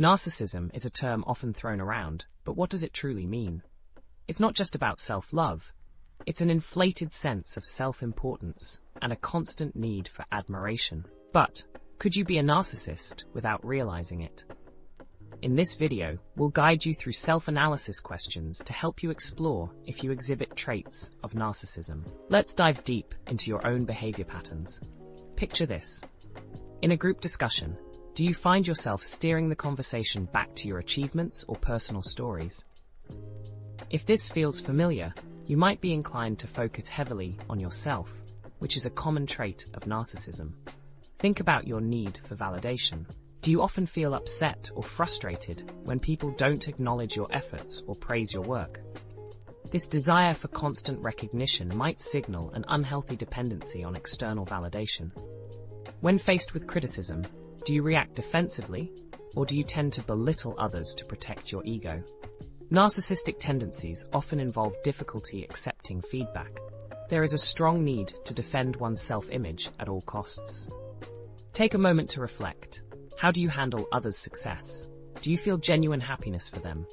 Narcissism is a term often thrown around, but what does it truly mean? It's not just about self-love. It's an inflated sense of self-importance and a constant need for admiration. But could you be a narcissist without realizing it? In this video, we'll guide you through self-analysis questions to help you explore if you exhibit traits of narcissism. Let's dive deep into your own behavior patterns. Picture this. In a group discussion, do you find yourself steering the conversation back to your achievements or personal stories? If this feels familiar, you might be inclined to focus heavily on yourself, which is a common trait of narcissism. Think about your need for validation. Do you often feel upset or frustrated when people don't acknowledge your efforts or praise your work? This desire for constant recognition might signal an unhealthy dependency on external validation. When faced with criticism, do you react defensively, or do you tend to belittle others to protect your ego? Narcissistic tendencies often involve difficulty accepting feedback. There is a strong need to defend one's self-image at all costs. Take a moment to reflect. How do you handle others' success? Do you feel genuine happiness for them?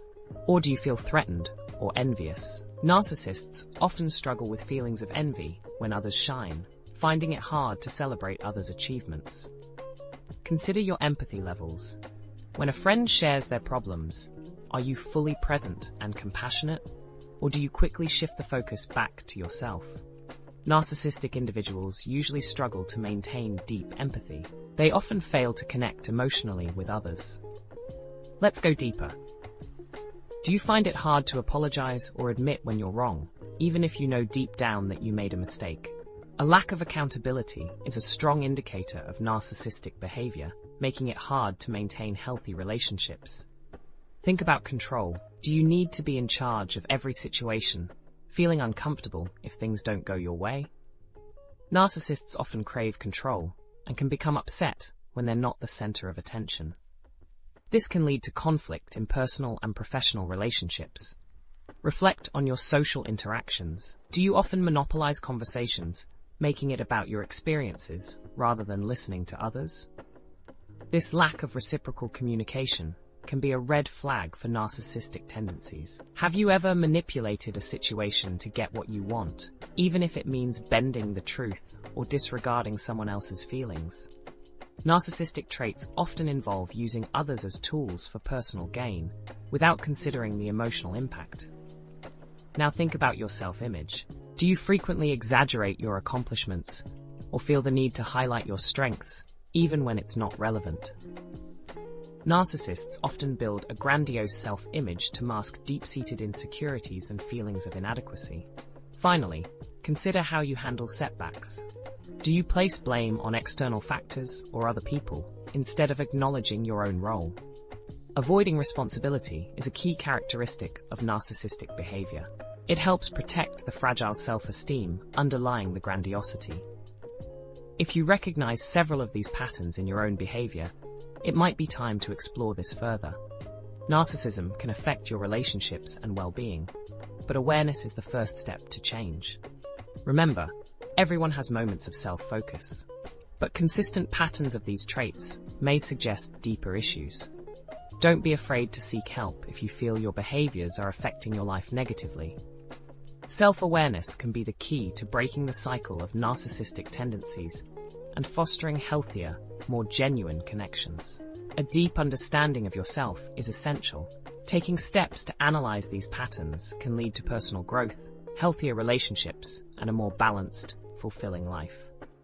Or do you feel threatened or envious? Narcissists often struggle with feelings of envy when others shine, finding it hard to celebrate others' achievements. Consider your empathy levels. When a friend shares their problems, are you fully present and compassionate, or do you quickly shift the focus back to yourself? Narcissistic individuals usually struggle to maintain deep empathy. They often fail to connect emotionally with others. Let's go deeper. Do you find it hard to apologize or admit when you're wrong, even if you know deep down that you made a mistake? A lack of accountability is a strong indicator of narcissistic behavior, making it hard to maintain healthy relationships. Think about control. Do you need to be in charge of every situation, feeling uncomfortable if things don't go your way? Narcissists often crave control and can become upset when they're not the center of attention. This can lead to conflict in personal and professional relationships. Reflect on your social interactions. Do you often monopolize conversations, making it about your experiences rather than listening to others? This lack of reciprocal communication can be a red flag for narcissistic tendencies. Have you ever manipulated a situation to get what you want, even if it means bending the truth or disregarding someone else's feelings? Narcissistic traits often involve using others as tools for personal gain, without considering the emotional impact. Now think about your self-image. Do you frequently exaggerate your accomplishments, or feel the need to highlight your strengths, even when it's not relevant? Narcissists often build a grandiose self-image to mask deep-seated insecurities and feelings of inadequacy. Finally, consider how you handle setbacks. Do you place blame on external factors or other people, instead of acknowledging your own role? Avoiding responsibility is a key characteristic of narcissistic behavior. It helps protect the fragile self-esteem underlying the grandiosity. If you recognize several of these patterns in your own behavior, it might be time to explore this further. Narcissism can affect your relationships and well-being, but awareness is the first step to change. Remember, everyone has moments of self-focus, but consistent patterns of these traits may suggest deeper issues. Don't be afraid to seek help if you feel your behaviors are affecting your life negatively. Self-awareness can be the key to breaking the cycle of narcissistic tendencies and fostering healthier, more genuine connections. A deep understanding of yourself is essential. Taking steps to analyze these patterns can lead to personal growth, healthier relationships, and a more balanced, fulfilling life.